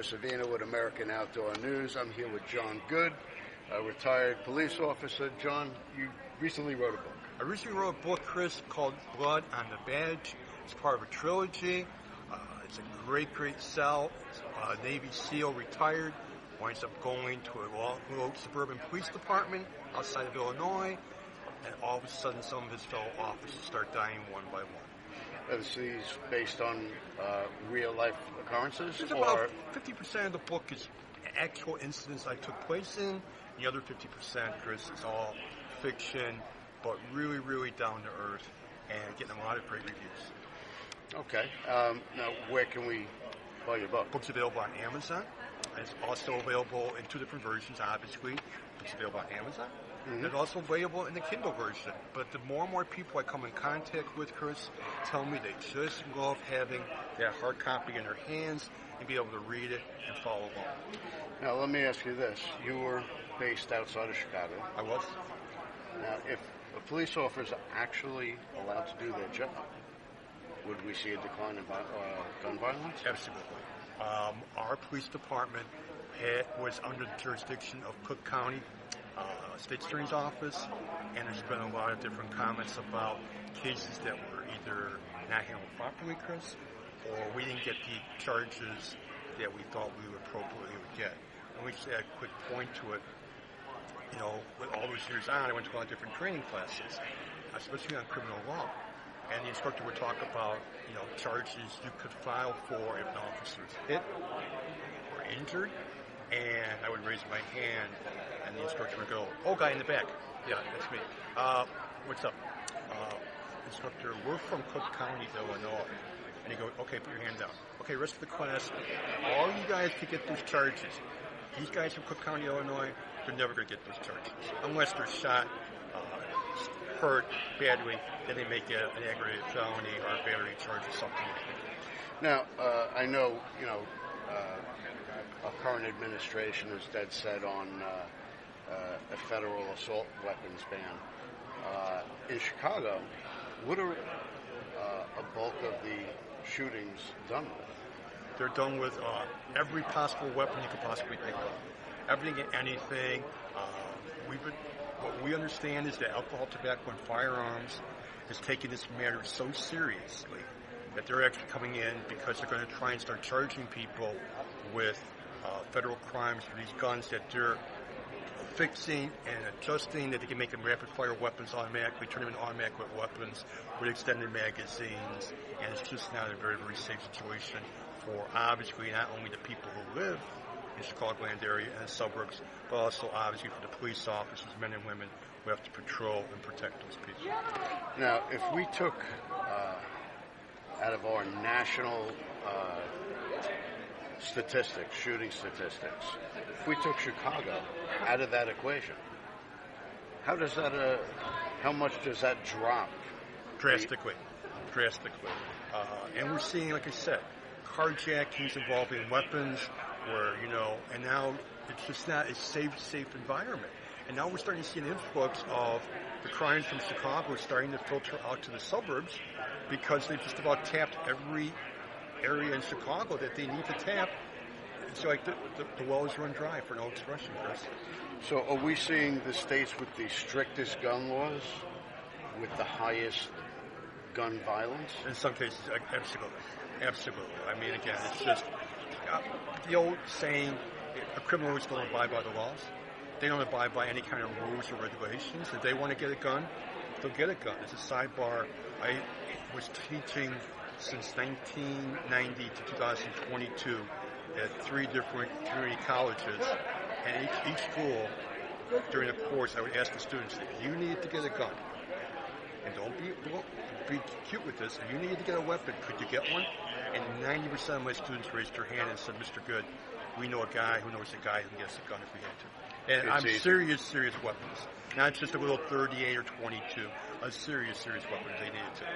Chris Avina with American Outdoor News. I'm here with John Good, a retired police officer. John, you recently wrote a book. I recently wrote a book, Chris, called Blood on the Badge. It's part of a trilogy. It's a great sell. It's a Navy SEAL, retired, winds up going to a little suburban police department outside of Illinois, and all of a sudden some of his fellow officers start dying one by one. Is these based on real-life occurrences? It's about 50% of the book is actual incidents I took place in. The other 50%, Chris, is all fiction, but really, really down to earth and getting a lot of great reviews. Okay. Now, where can we buy your book? Book's available on Amazon. It's also available in two different versions, obviously. It's available on Amazon. Mm-hmm. It's also available in the Kindle version. But the more and more people I come in contact with, Chris, tell me they just love having that hard copy in their hands and be able to read it and follow along. Now, let me ask you this. You were based outside of Chicago. I was. Now, if a police officer is actually allowed to do their job, would we see a decline in gun violence? Absolutely. Our police department was under the jurisdiction of Cook County State Attorney's Office, and there's been a lot of different comments about cases that were either not handled properly, Chris, or we didn't get the charges that we thought we appropriately would get. And we just add a quick point to it. You know, with all those years on, I went to a lot of different training classes, especially on criminal law. And the instructor would talk about, you know, charges you could file for if an officer is hit or injured. And I would raise my hand, and the instructor would go, "Oh, guy in the back." "Yeah, that's me." "What's up?" "Instructor, we're from Cook County, Illinois." And he'd go, "Okay, put your hand down." "Okay, rest of the class, all you guys could get those charges. These guys from Cook County, Illinois, they're never going to get those charges. Unless they're shot, hurt badly, then they make an aggravated felony or a battery charge or something like that." Now, I know, you know, our current administration is dead set on a federal assault weapons ban. In Chicago, what are a bulk of the shootings done with? They're done with every possible weapon you could possibly think of. Everything and anything. What we understand is that alcohol, tobacco, and firearms is taking this matter so seriously that they're actually coming in because they're going to try and start charging people with federal crimes for these guns that they're fixing and adjusting, that they can make them rapid-fire weapons automatically, turn them into automatic weapons with extended magazines, and it's just not a very, very safe situation for, obviously, not only the people who live in the Chicagoland area and the suburbs, but also, obviously, for the police officers, men and women, who have to patrol and protect those people. Now, if we took out of our national statistics, shooting statistics, if we took Chicago out of that equation, how much does that drop? Drastically. And we're seeing, like I said, carjackings involving weapons where, you know, and now it's just not a safe environment. And now we're starting to see an influx of the crimes from Chicago starting to filter out to the suburbs because they've just about tapped every area in Chicago that they need to tap. It's like the well is run dry, for no expression, Chris. So are we seeing the states with the strictest gun laws with the highest gun violence? In some cases, absolutely. I mean, again, it's just the old saying, a criminal is going to abide by the laws. They don't abide by any kind of rules or regulations. If they want to get a gun, they'll get a gun. As a sidebar, I was teaching since 1990 to 2022 at 3 different community colleges, and each school, during the course, I would ask the students, if you need to get a gun, and don't be cute with this, if you need to get a weapon, could you get one? And 90% of my students raised their hand and said, "Mr. Good, we know a guy who knows a guy who can get us a gun if we had to." And it's I'm easy. serious weapons. Not just a little 38 or 22. A serious weapons they needed to.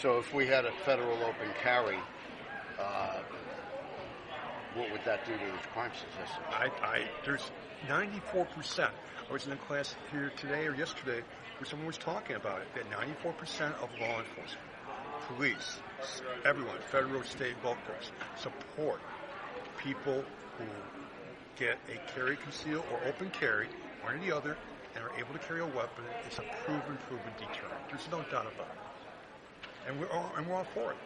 So if we had a federal open carry, what would that do to the crime statistics? There's 94%. I was in a class here today or yesterday where someone was talking about it, that 94% of law enforcement, police, everyone, federal, state, locals, support people who get a carry, conceal, or open carry, one or the other, and are able to carry a weapon is a proven deterrent. There's no doubt about it. And we're all for it.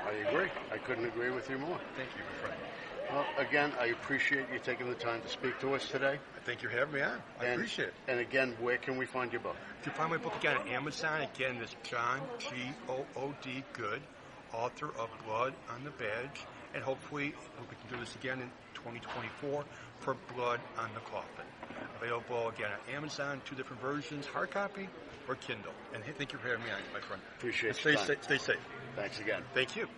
I agree. I couldn't agree with you more. Thank you, my friend. Well, again, I appreciate you taking the time to speak to us today. I thank you for having me on. I appreciate it. And again, where can we find your book? You can find my book again on Amazon. Again, it's John G.O.O.D. Good, author of Blood on the Badge. And hopefully we can do this again in 2024 for Blood on the Coffin. Available again on Amazon, 2 different versions, hard copy or Kindle. And thank you for having me on, my friend. Appreciate your time. Stay safe. Thanks again. Thank you.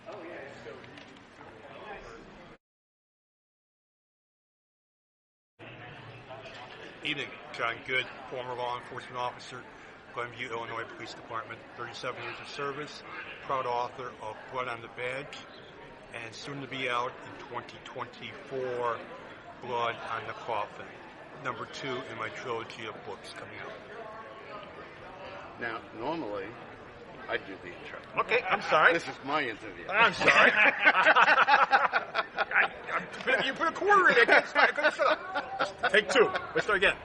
Evening, John Good, former law enforcement officer, Glenview, Illinois Police Department, 37 years of service, proud author of Blood on the Badge, and soon to be out in 2024, Blood on the Coffin, number 2 in my trilogy of books coming out. Now, normally, I do the intro. Okay, I'm sorry. This is my interview. I'm sorry. You put a quarter in it. I couldn't shut up. Take 2. Let's start again.